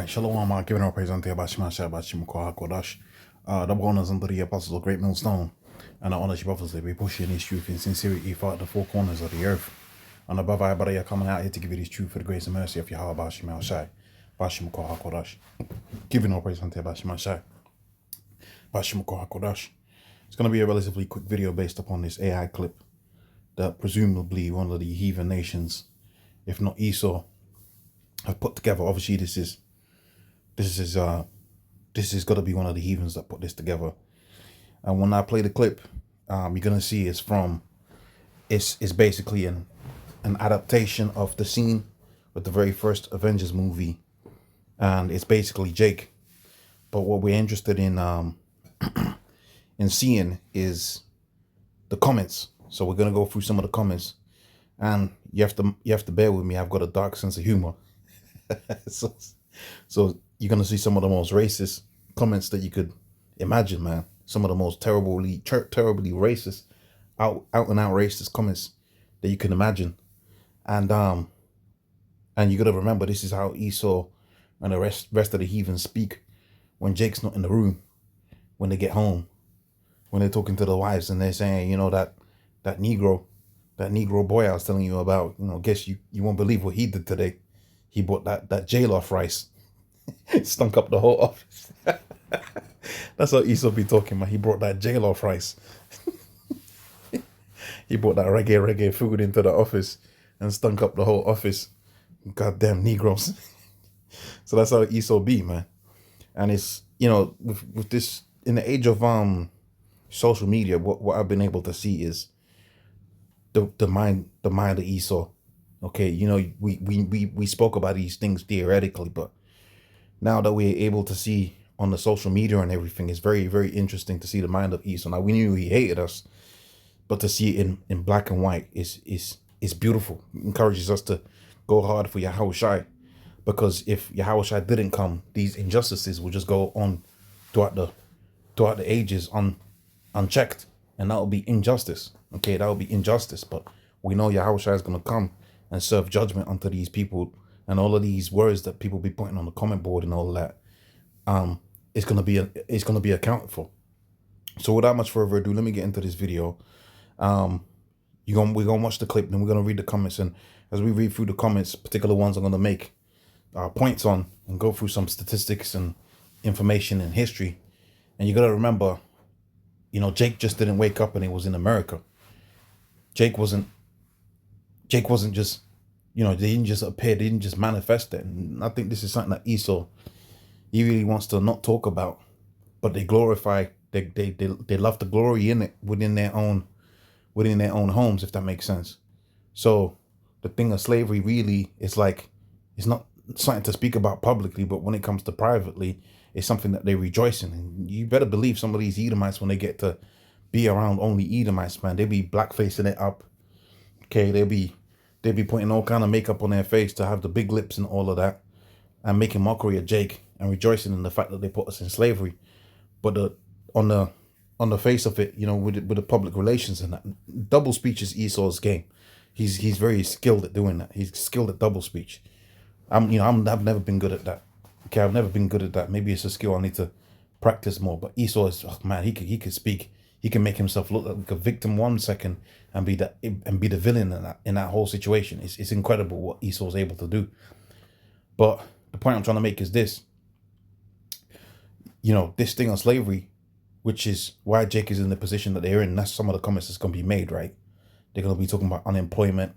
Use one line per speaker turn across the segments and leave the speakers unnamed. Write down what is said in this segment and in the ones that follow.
Alright, shalom, giving our praise unto Yabashima Shabashim Kohakodash. Double honors unto the apostles of Great Millstone, and I honor you brothers that we push in his truth in sincerity throughout the four corners of the earth. And above everybody are coming out here to give you this truth for the grace and mercy of Yahweh Bashim Shai. Bashim Kohakodash. Giving our praise unto Yabashima Shai. Bashim Kohakodash. It's going to be a relatively quick video based upon this AI clip that presumably one of the heathen nations, if not Esau, have put together. Obviously, this is got to be one of the heathens that put this together. And when I play the clip, you're gonna see it's basically an adaptation of the scene with the very first Avengers movie, and it's basically Jake. But what we're interested in in seeing is the comments. So we're gonna go through some of the comments, and you have to bear with me. I've got a dark sense of humor. So you're gonna see some of the most racist comments that you could imagine, man. Some of the most terribly racist, out and out racist comments that you can imagine. And you gotta remember, this is how Esau and the rest of the heathens speak when Jake's not in the room, when they get home, when they're talking to the wives and they're saying, you know, that Negro boy I was telling you about, you know, guess you won't believe what he did today. He bought that jollof rice. Stunk up the whole office. That's how Esau be talking, man. He brought that jollof rice. He brought that reggae food into the office and stunk up the whole office. Goddamn Negroes. So that's how Esau be, man. And it's, you know, with this, in the age of social media, what I've been able to see is the mind of Esau. Okay, you know, we spoke about these things theoretically, but now that we're able to see on the social media and everything, it's very, very interesting to see the mind of Esau. Now, we knew he hated us, but to see it in black and white is beautiful. It encourages us to go hard for Yahweh Shai, because if Yahweh Shai didn't come, these injustices will just go on throughout the ages unchecked, and that will be injustice. Okay, that will be injustice, but we know Yahweh Shai is going to come and serve judgment unto these people, and all of these words that people be putting on the comment board and all that, it's gonna be accounted for. So without much further ado, let me get into this video. We're gonna watch the clip, then we're gonna read the comments, and as we read through the comments, particular ones I'm gonna make points on and go through some statistics and information and history. And you gotta remember, you know, Jake just didn't wake up and he was in America. Jake wasn't just, you know, they didn't just appear, they didn't just manifest it. And I think this is something that Esau, he really wants to not talk about, but they glorify, they love to glory in it within their own homes, if that makes sense. So the thing of slavery really is like, it's not something to speak about publicly, but when it comes to privately, it's something that they rejoice in. And you better believe some of these Edomites, when they get to be around only Edomites, man, they be blackfacing it up. Okay, they be putting all kind of makeup on their face to have the big lips and all of that, and making mockery of Jake and rejoicing in the fact that they put us in slavery. But on the face of it, you know, with the public relations and that, double speech is Esau's game. He's very skilled at doing that. He's skilled at double speech. I've never been good at that. Okay, I've never been good at that. Maybe it's a skill I need to practice more. But Esau is, oh man, he could speak. He can make himself look like a victim 1 second and be the villain in that whole situation. It's incredible what Esau's able to do. But the point I'm trying to make is this. You know, this thing on slavery, which is why Jake is in the position that they're in, that's some of the comments that's going to be made, right? They're going to be talking about unemployment.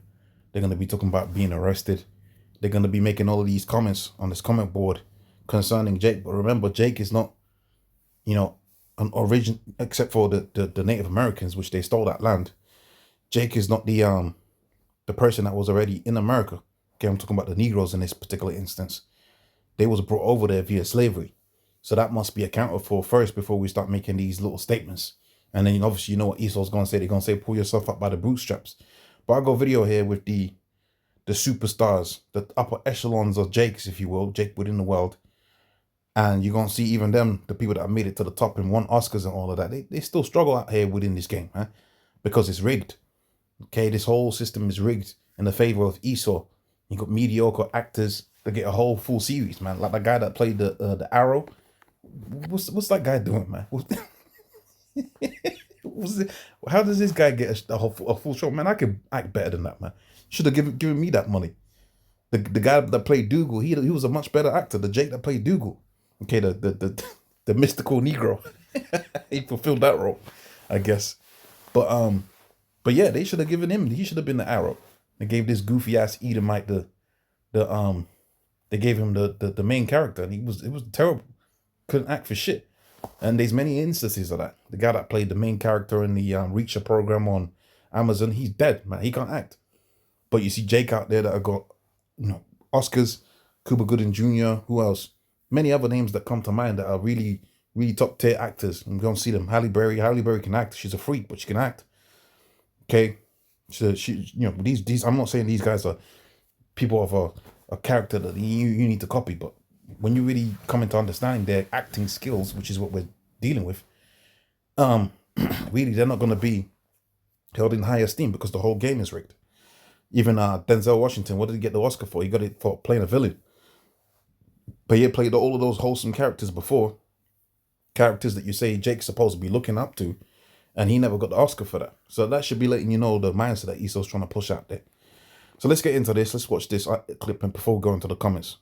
They're going to be talking about being arrested. They're going to be making all of these comments on this comment board concerning Jake. But remember, Jake is not, you know, an origin, except for the Native Americans, which they stole that land. Jake is not the person that was already in America. Okay, I'm talking about the Negroes in this particular instance. They was brought over there via slavery. So that must be accounted for first before we start making these little statements. And then obviously you know what Esau's gonna say. They're gonna say, pull yourself up by the bootstraps. But I got a video here with the superstars, the upper echelons of Jakes, if you will, Jake within the world. And you're going to see even them, the people that have made it to the top and won Oscars and all of that, they still struggle out here within this game, huh? Because it's rigged. Okay, this whole system is rigged in the favor of Esau. You got mediocre actors to get a whole full series, man. Like the guy that played the Arrow. What's that guy doing, man? What's it, how does this guy get a full show, man? I could act better than that, man. Should have given me that money. The guy that played Dougal, he was a much better actor. The Jake that played Dougal, okay, the mystical Negro, he fulfilled that role, I guess. But yeah, they should have given him. He should have been the Arrow. They gave this goofy ass Edomite the they gave him the main character, and it was terrible. Couldn't act for shit. And there's many instances of that. The guy that played the main character in the Reacher program on Amazon, he's dead, man. He can't act. But you see Jake out there that have got, Oscars, Cuba Gooding Jr., who else? Many other names that come to mind that are really, really top tier actors. I'm going to see them. Halle Berry. Halle Berry can act. She's a freak, but she can act. Okay? So she these I'm not saying these guys are people of a character that you need to copy, but when you really come into understanding their acting skills, which is what we're dealing with, really they're not going to be held in high esteem because the whole game is rigged. Even Denzel Washington, what did he get the Oscar for? He got it for playing a villain. But he had played all of those wholesome characters before, characters that you say Jake's supposed to be looking up to, and he never got the Oscar for that. So that should be letting you know the mindset that Esau's trying to push out there. So let's get into this. Let's watch this clip and before we go into the comments.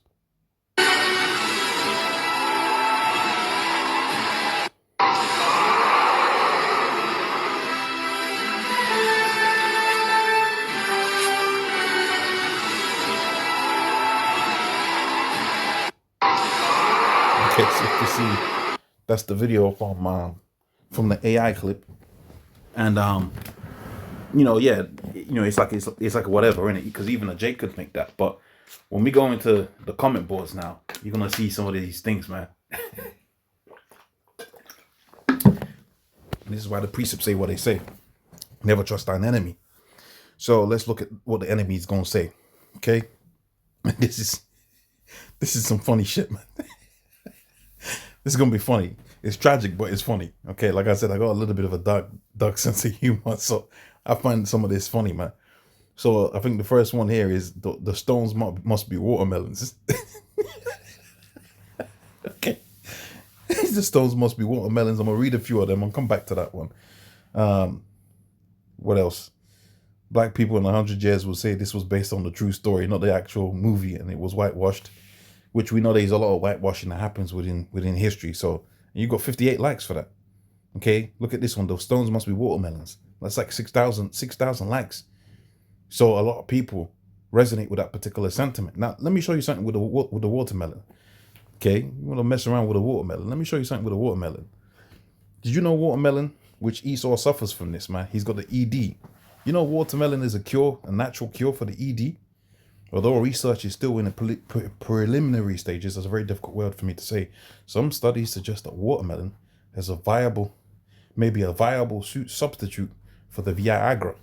Okay, so you can see that's the video from the AI clip, and yeah, it's like whatever in it, because even a Jake could make that. But when we go into the comment boards now, you're gonna see some of these things, man. This is why the precepts say what they say. Never trust thine enemy. So let's look at what the enemy is gonna say. Okay, this is some funny shit, man. This is gonna be funny. It's tragic, but it's funny. Okay, like I said, I got a little bit of a dark sense of humor, so I find some of this funny, man. So I think the first one here is the stones must be watermelons. Okay, the stones must be watermelons. I'm gonna read a few of them. I'll come back to that one. What else? Black people in 100 years will say this was based on the true story, not the actual movie, and it was whitewashed. Which we know there's a lot of whitewashing that happens within history. So you got 58 likes for that. Okay, look at this one. The stones must be watermelons. That's like 6,000 likes. So a lot of people resonate with that particular sentiment. Now let me show you something with the watermelon. Okay, you want to mess around with a watermelon? Let me show you something with a watermelon. Did you know watermelon, which Esau suffers from this, man? He's got the ED. You know watermelon is a natural cure for the ED. Although research is still in the preliminary stages, that's a very difficult word for me to say. Some studies suggest that watermelon is maybe a viable substitute for the Viagra,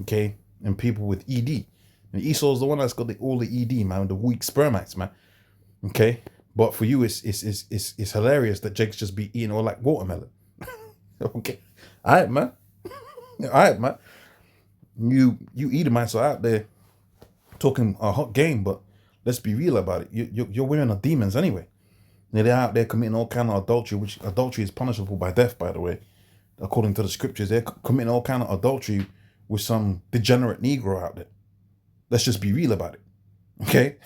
okay, in people with ED. And Esau's the one that's got all the ED, man, the weak spermites, man, okay. But for you, it's hilarious that Jake's just be eating all like watermelon. Okay, all right, man. All right, man. You Edomites are out there talking a hot game, but let's be real about it. You're women are demons anyway. They're out there committing all kind of adultery, which adultery is punishable by death, by the way, according to the scriptures. They're committing all kind of adultery with some degenerate Negro out there. Let's just be real about it, okay?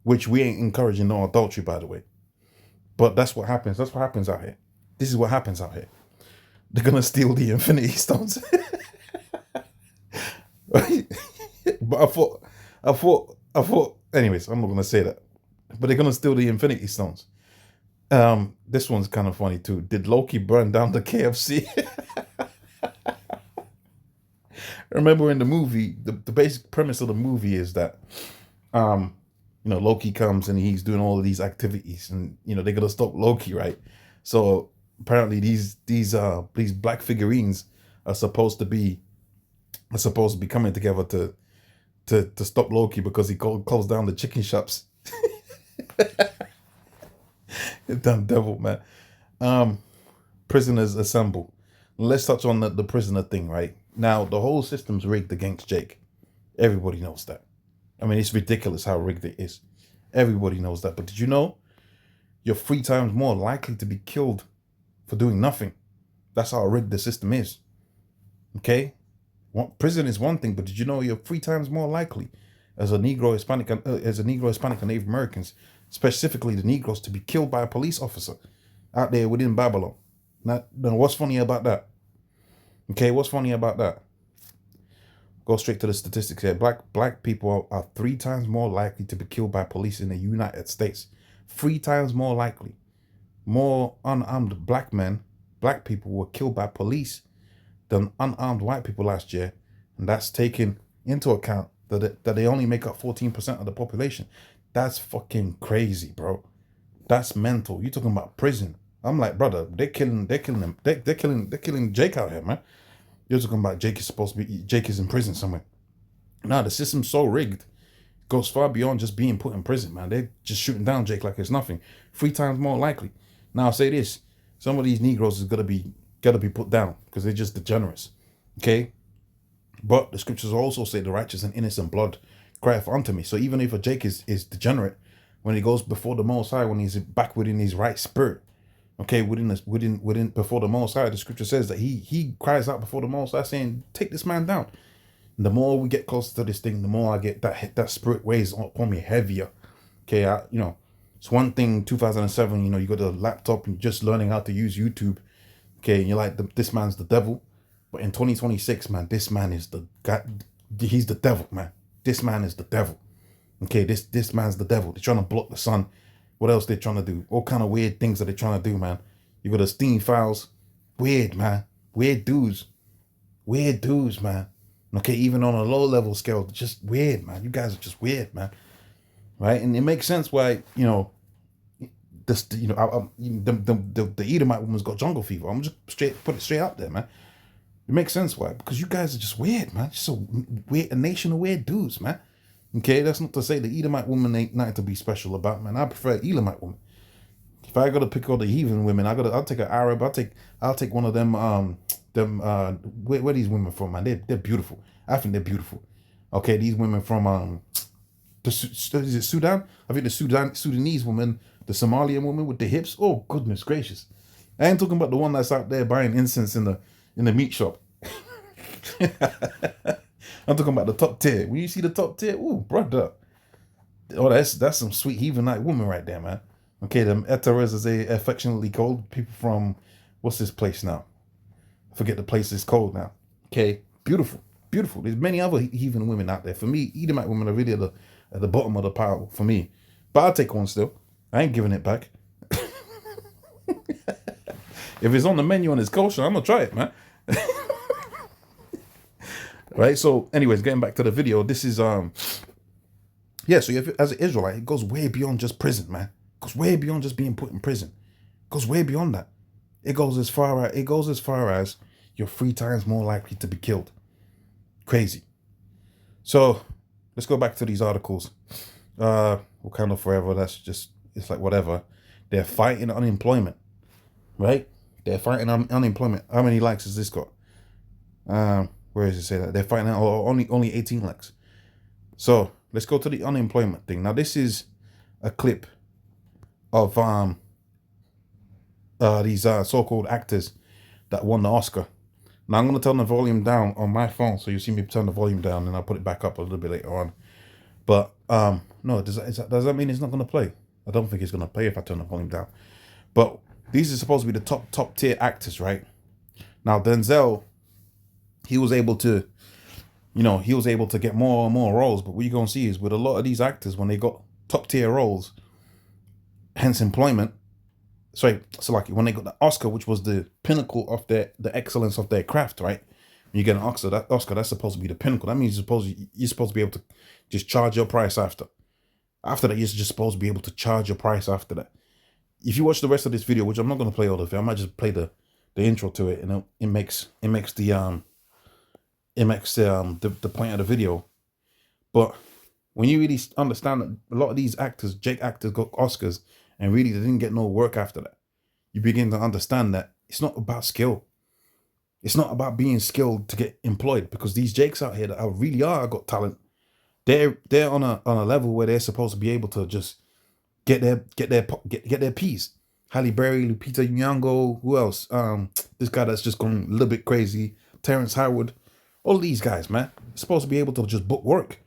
Which we ain't encouraging no adultery, by the way. But that's what happens. That's what happens out here. This is what happens out here. They're gonna steal the Infinity Stones. But I thought. Anyways, I'm not gonna say that. But they're gonna steal the Infinity Stones. This one's kind of funny too. Did Loki burn down the KFC? Remember in the movie, the basic premise of the movie is that, Loki comes and he's doing all of these activities, and they're gonna stop Loki, right? So apparently these black figurines are supposed to be coming together to stop Loki because he closed down the chicken shops. Damn devil, man. Prisoners assemble. Let's touch on the prisoner thing, right? Now, the whole system's rigged against Jake. Everybody knows that. I mean, it's ridiculous how rigged it is. Everybody knows that. But did you know you're 3 times more likely to be killed for doing nothing? That's how rigged the system is. Okay? Prison is one thing, but did you know you're 3 times more likely as a Negro, Hispanic, and Native Americans, specifically the Negroes, to be killed by a police officer out there within Babylon? Now, what's funny about that? Okay, what's funny about that? Go straight to the statistics here. Black people are 3 times more likely to be killed by police in the United States. 3 times more likely. More unarmed black people were killed by police than unarmed white people last year. And that's taking into account that they only make up 14% of the population. That's fucking crazy, bro. That's mental. You're talking about prison. I'm like, brother, they're killing them. They're killing Jake out here, man. You're talking about Jake is in prison somewhere. Nah, the system's so rigged. It goes far beyond just being put in prison, man. They're just shooting down Jake like it's nothing. 3 times more likely. Now I'll say this. Some of these Negroes is gotta be put down because they're just degenerates. Okay? But the scriptures also say the righteous and innocent blood crieth unto me. So even if a Jake is degenerate, when he goes before the Most High, when he's back within his right spirit, okay, within before the Most High, the scripture says that he cries out before the Most High saying, take this man down. And the more we get closer to this thing, the more I get that spirit weighs upon me heavier. Okay, it's one thing 2007, you got a laptop and just learning how to use YouTube. Okay, and you're like, this man's the devil. But in 2026, man, this man is the God. He's the devil, man. This man is the devil. Okay, this man's the devil. They're trying to block the sun. What else they're trying to do? All kind of weird things that they're trying to do, man. You got the Steam files. Weird, man. Weird dudes, man. Okay, even on a low level scale, just weird, man. You guys are just weird, man. Right? And it makes sense why, the Edomite woman's got jungle fever. I'm just put it straight out there, man. It makes sense why. Because you guys are just weird, man. Just so weird, a nation of weird dudes, man. Okay, that's not to say the Edomite woman ain't nothing to be special about, man. I prefer Elamite woman. If I gotta pick all the heathen women, I'll take an Arab. I'll take one of them. Where these women from, man? They're beautiful. I think they're beautiful. Okay, these women from is it Sudan? I think the Sudanese woman, the Somalian woman with the hips. Oh goodness gracious! I ain't talking about the one that's out there buying incense in the meat shop. I'm talking about the top tier. When you see the top tier, ooh, brother. Oh, that's some sweet heathenite woman right there, man. Okay, the Eteras, as they affectionately called, people from, what's this place now? I forget the place it's called now. Okay, beautiful. There's many other heathen women out there. For me, Edomite women are really at the bottom of the pile for me. But I'll take one still. I ain't giving it back. If it's on the menu and it's kosher, I'm going to try it, man. Right, so anyways, getting back to the video, this is so as an Israelite, it goes way beyond just prison, man. It goes way beyond just being put in prison. It goes way beyond that. It goes as far as you're 3 times more likely to be killed. Crazy. So let's go back to these articles. Wakanda Forever, it's like whatever. They're fighting unemployment. Right? They're fighting unemployment. How many likes has this got? Where does it say that? They're fighting only 18 likes. So let's go to the unemployment thing. Now this is a clip of these so-called actors that won the Oscar. Now I'm gonna turn the volume down on my phone, so you see me turn the volume down, and I'll put it back up a little bit later on. But no, does that mean it's not gonna play? I don't think it's gonna play if I turn the volume down. But these are supposed to be the top tier actors, right? Now Denzel, he was able to get more and more roles. But what you're gonna see is with a lot of these actors, when they got top tier roles, hence employment. So like when they got the Oscar, which was the pinnacle of the excellence of their craft, right? When you get an Oscar, that's supposed to be the pinnacle. That means you're supposed to be able to just charge your price after. After that, you're just supposed to be able to charge your price after that. If you watch the rest of this video, which I'm not gonna play all of it, I might just play the intro to it, and it makes the point of the video. But when you really understand that a lot of these actors, Jake actors, got Oscars and really they didn't get no work after that, you begin to understand that it's not about skill. It's not about being skilled to get employed, because these Jakes out here that really are got talent, They're on a level where they're supposed to be able to just get their piece. Halle Berry, Lupita Nyong'o, who else? This guy that's just going a little bit crazy, Terrence Howard. All of these guys, man, supposed to be able to just book work.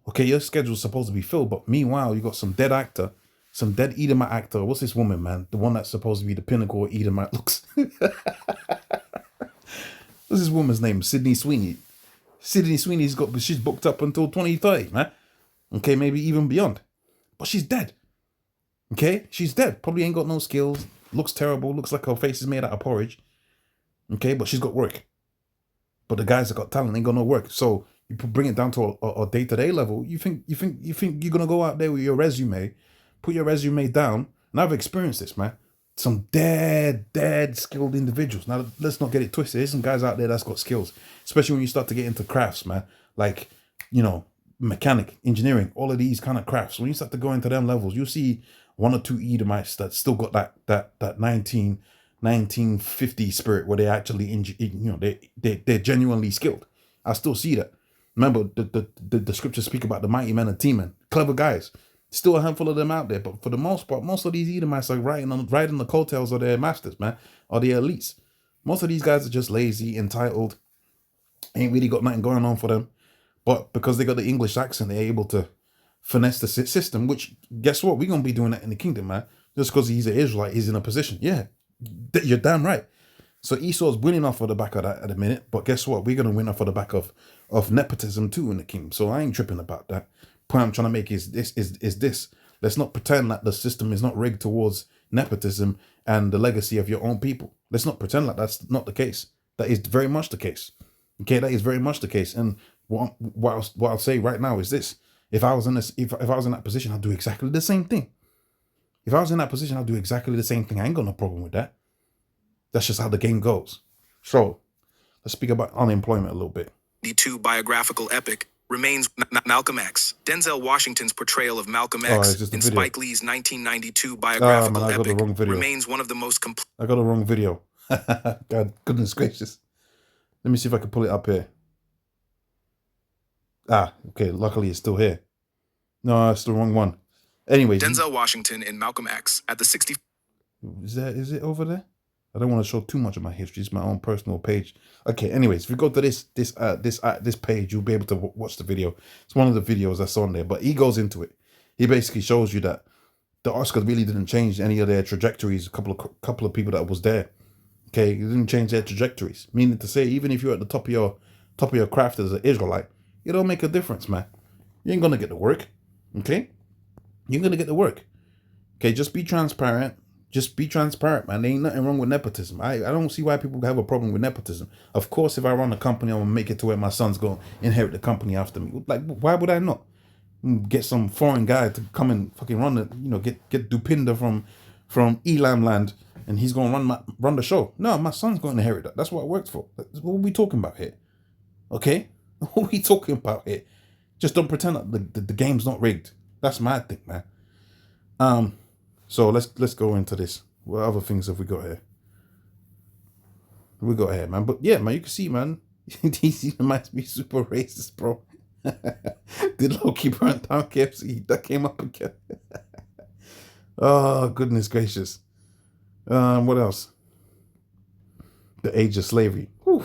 Okay, your schedule's supposed to be filled, but meanwhile, you got some dead actor, some dead Edomite actor. What's this woman, man? The one that's supposed to be the pinnacle of Edomite looks. What's this woman's name? Sydney Sweeney. Sydney Sweeney's she's booked up until 2030, man. Okay, maybe even beyond. But she's dead. Okay, she's dead. Probably ain't got no skills. Looks terrible. Looks like her face is made out of porridge. Okay, but she's got work. But the guys that got talent ain't got no work. So you bring it down to a day-to-day level. You think you're gonna go out there with your resume, put your resume down. And I've experienced this, man. Some dead skilled individuals. Now let's not get it twisted. There's some guys out there that's got skills, especially when you start to get into crafts, man. Like, mechanic, engineering, all of these kind of crafts. When you start to go into them levels, you see one or two Edomites that still got that 1950 spirit where they actually they're genuinely skilled. I still see that. Remember the scriptures speak about the mighty men and T-men, clever guys. Still a handful of them out there, but for the most part, most of these Edomites are riding the coattails of their masters, man, or their elites. Most of these guys are just lazy, entitled, ain't really got nothing going on for them. But because they got the English accent, they're able to finesse the system, which, guess what? We're going to be doing that in the kingdom, man. Just because he's an Israelite, he's in a position. Yeah, you're damn right. So Esau's winning off of the back of that at the minute. But guess what? We're going to win off of the back of nepotism too in the kingdom. So I ain't tripping about that. Point I'm trying to make is this. Let's not pretend that the system is not rigged towards nepotism and the legacy of your own people. Let's not pretend like that's not the case. That is very much the case. Okay, that is very much the case. And what I'll say right now is this: if I was in that position, I'd do exactly the same thing. If I was in that position, I'd do exactly the same thing. I ain't got no problem with that. That's just how the game goes. So let's speak about unemployment a little bit.
The two biographical epic remains Malcolm X. Denzel Washington's portrayal of Malcolm X in Spike Lee's 1992 biographical epic remains one of the most complete.
I got the wrong video. God, goodness gracious. Let me see if I can pull it up here. Okay. Luckily, it's still here. No, it's the wrong one. Anyway,
Denzel Washington and Malcolm X at the 60.
Is it over there? I don't want to show too much of my history. It's my own personal page. Okay. Anyways, if you go to this page, you'll be able to watch the video. It's one of the videos that's on there, but he goes into it. He basically shows you that the Oscars really didn't change any of their trajectories. A couple of people that was there. Okay, it didn't change their trajectories. Meaning to say, even if you're at the top of your craft as an Israelite, it don't make a difference, man. You ain't gonna get the work. Okay, you're gonna get the work. Okay, just be transparent. Just be transparent, man. There ain't nothing wrong with nepotism. I don't see why people have a problem with nepotism. Of course, if I run a company, I'm gonna make it to where my son's gonna inherit the company after me. Like, why would I not? Get some foreign guy to come and fucking run it. Get Dupinder from Elam land, and he's gonna run the show. No, my son's gonna inherit that. That's what I worked for. That's what we talking about here. Okay, what are we talking about here? Just don't pretend that the game's not rigged. That's my thing, man. So let's go into this. What other things have we got here? Man. But yeah, man, you can see, man, DC reminds me super racist, bro. Did Loki burn down KFC? That came up again. Oh, goodness gracious. What else? The age of slavery. Whew.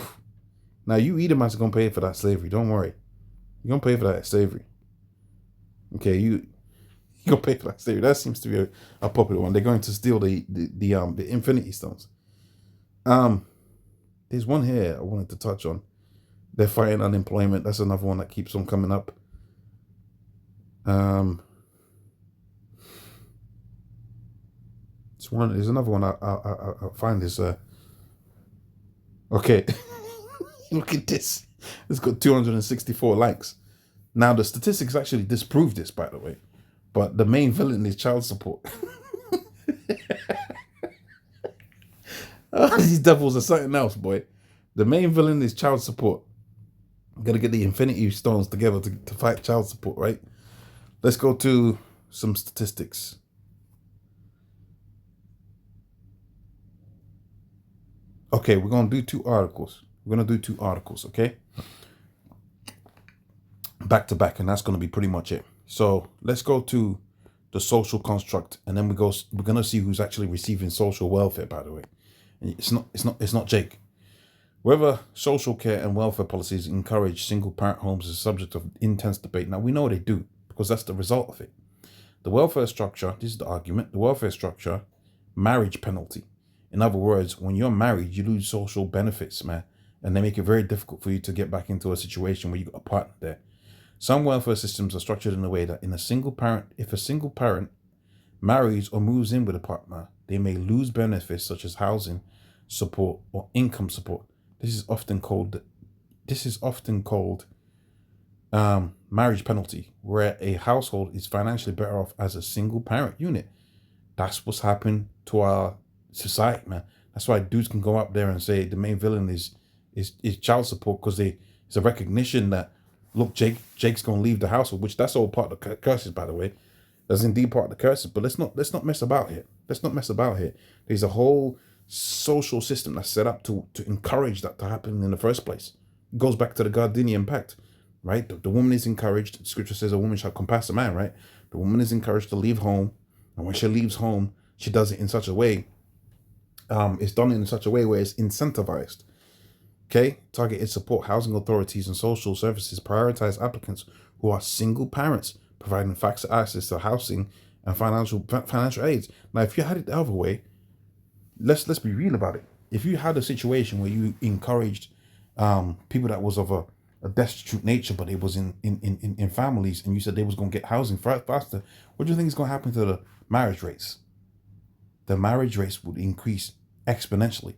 Now, you Edomites are going to pay for that slavery. Don't worry. You're going to pay for that slavery. Okay, you're going to pay for that slavery. That seems to be a popular one. They're going to steal the Infinity Stones. There's one here I wanted to touch on. They're fighting unemployment. That's another one that keeps on coming up. There's another one I find is okay. Look at this. It's got 264 likes. Now the statistics actually disprove this, by the way. But the main villain is child support. These devils are something else, boy. The main villain is child support. I'm gonna get the Infinity Stones together to fight child support, right? Let's go to some statistics. Okay, we're gonna do two articles. Okay? back to back, and that's going to be pretty much it. So let's go to the social construct, and then we're going to see who's actually receiving social welfare, by the way. And it's not Jake. Whether social care and welfare policies encourage single parent homes is a subject of intense debate. Now, we know they do, because that's the result of it. The welfare structure, this is the argument, the welfare structure, marriage penalty. In other words, when you're married, you lose social benefits, man, and they make it very difficult for you to get back into a situation where you got a partner there. Some welfare systems are structured in a way that if a single parent marries or moves in with a partner, they may lose benefits such as housing support or income support. This is often called marriage penalty, where a household is financially better off as a single parent unit. That's what's happened to our society, man. That's why dudes can go up there and say the main villain is child support, because it's a recognition that, look, Jake's gonna leave the household, which that's all part of the curses, by the way. That's indeed part of the curses. But let's not mess about here. There's a whole social system that's set up to encourage that to happen in the first place. It goes back to the Gardenian Pact, right? The woman is encouraged. Scripture says a woman shall compass a man, right? The woman is encouraged to leave home, and when she leaves home, she does it in such a way. It's done in such a way where it's incentivized. Okay, targeted support. Housing authorities and social services prioritize applicants who are single parents, providing faster access to housing and financial aids. Now, if you had it the other way, let's be real about it. If you had a situation where you encouraged people that was of a destitute nature, but it was in families, and you said they was going to get housing faster, what do you think is going to happen to the marriage rates? The marriage rates would increase exponentially.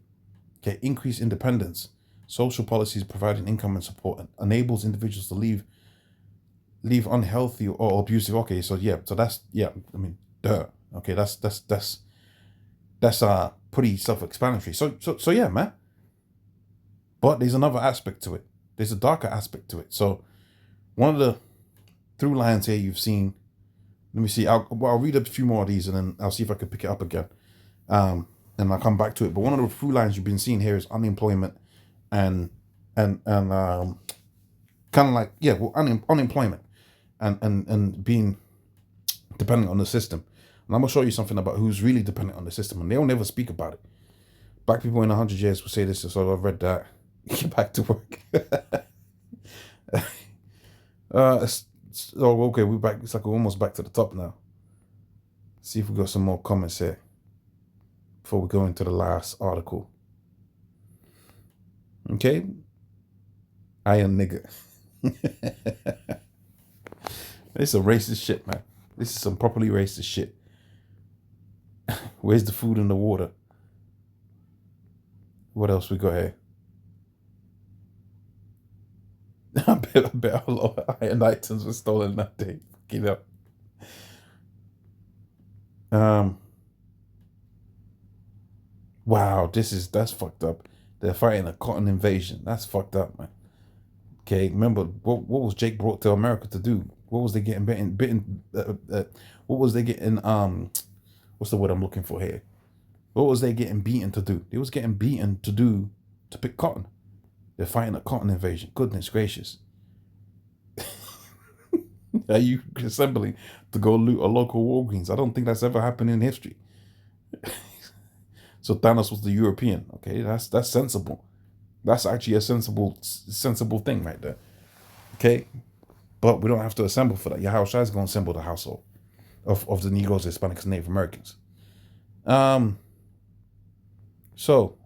Okay, increased independence. Social policies providing income and support enables individuals to leave unhealthy or abusive. Okay, so that's I mean, duh. Okay, that's pretty self-explanatory. So yeah, man. But there's another aspect to it. There's a darker aspect to it. So one of the through lines here you've seen. Let me see. I'll read a few more of these, and then I'll see if I can pick it up again. And I'll come back to it. But one of the through lines you've been seeing here is unemployment and kind of like unemployment and being dependent on the system. And I'm gonna show you something about who's really dependent on the system, and they'll never speak about it. Black people in 100 years will say this, so I've read that. Get back to work. So okay, we're back. It's like we're almost back to the top now. See if we got some more comments here before we go into the last article. Okay, I am nigger. This is a racist shit, man. This is some properly racist shit. Where's the food and the water? What else we got here? I bet a lot of iron items were stolen that day. Fucking up. Wow, that's fucked up. They're fighting a cotton invasion. That's fucked up, man. Okay, remember what was Jake brought to America to do? What was they getting bitten? What was they getting? What's the word I'm looking for here? What was they getting beaten to do? They was getting beaten to pick cotton. They're fighting a cotton invasion. Goodness gracious. Are you assembling to go loot a local Walgreens? I don't think that's ever happened in history. So Thanos was the European. Okay, that's sensible. That's actually a sensible thing right there. Okay, but we don't have to assemble for that. Yahushua is going to assemble the household of the Negroes, Hispanics, and Native Americans. So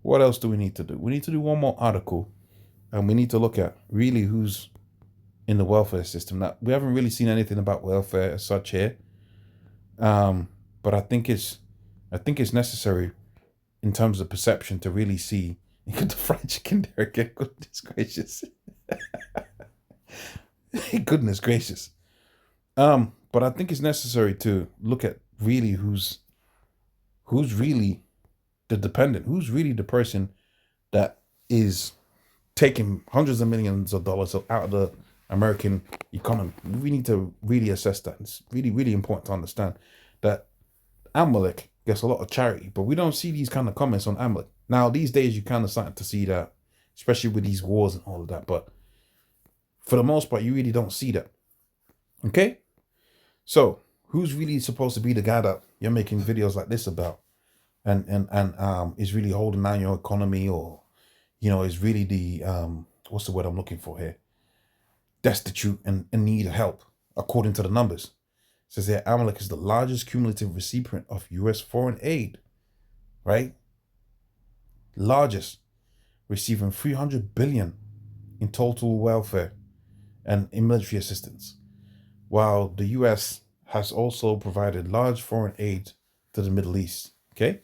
what else do we need to do? We need to do one more article, and we need to look at really who's in the welfare system. Now, we haven't really seen anything about welfare as such here, but I think it's necessary in terms of perception to really see. You got the fried chicken there again. Goodness gracious. Goodness gracious. But I think it's necessary to look at really who's really the dependent, who's really the person that is taking hundreds of millions of dollars out of the American economy. We need to really assess that. It's really, really important to understand that Amalek gets a lot of charity, but we don't see these kind of comments on Amalek. Now, these days, you're kind of starting to see that, especially with these wars and all of that. But For the most part, you really don't see that. Okay? So, who's really supposed to be the guy that you're making videos like this about? And is really holding down your economy, or, you know, is really the, what's the word I'm looking for here? Destitute and need help, according to the numbers. It says here, Amalek is the largest cumulative recipient of U.S. foreign aid, right? Largest, receiving $300 billion in total welfare and in military assistance, while the U.S. has also provided large foreign aid to the Middle East. Okay?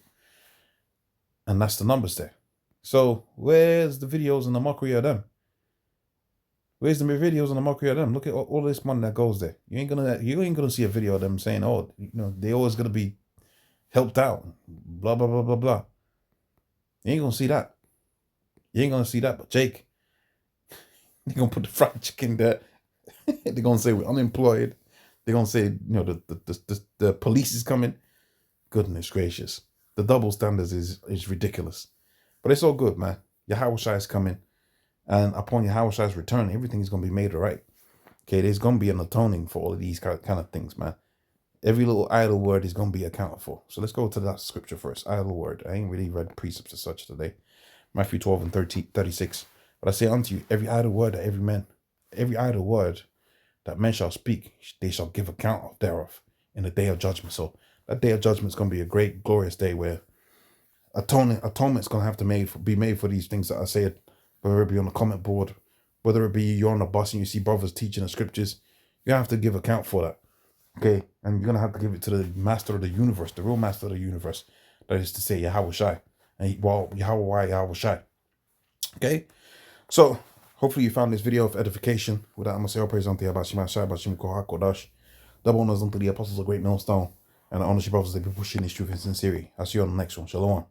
And that's the numbers there. So where's the videos and the mockery of them? Where's the videos and the mockery of them? Look at all this money that goes there. You ain't gonna see a video of them saying, oh, you know, they always gonna be helped out, blah blah blah blah blah. You ain't gonna see that. You ain't gonna see that. But Jake, they're gonna put the fried chicken there. They're gonna say we're unemployed. They're gonna say, you know, the police is coming. Goodness gracious. The double standards is ridiculous. But it's all good, man. Yahushua is coming. And upon Yahushua's return, everything is going to be made right. Okay, there's going to be an atoning for all of these kind of things, man. Every little idle word is going to be accounted for. So let's go to that scripture first. Idle word. I ain't really read precepts as such today. Matthew 12 and 36. But I say unto you, every idle word that every idle word that men shall speak, they shall give account thereof in the day of judgment. So that day of judgment is going to be a great, glorious day where atonement's going to have to be made for these things that I said, whether it be on the comment board, whether it be you're on the bus and you see brothers teaching the scriptures. You have to give account for that. Okay? And you're going to have to give it to the master of the universe, the real master of the universe. That is to say, Yahushua. And Yahushua. Okay? So, hopefully you found this video of edification. With that, I'm going to say all praise unto Yahweh Shai, Bashim Kohakodash. Double honors unto the apostles of Great Millstone. And I honor you brothers that be pushing this truth in sincerity. I'll see you on the next one. Shalom.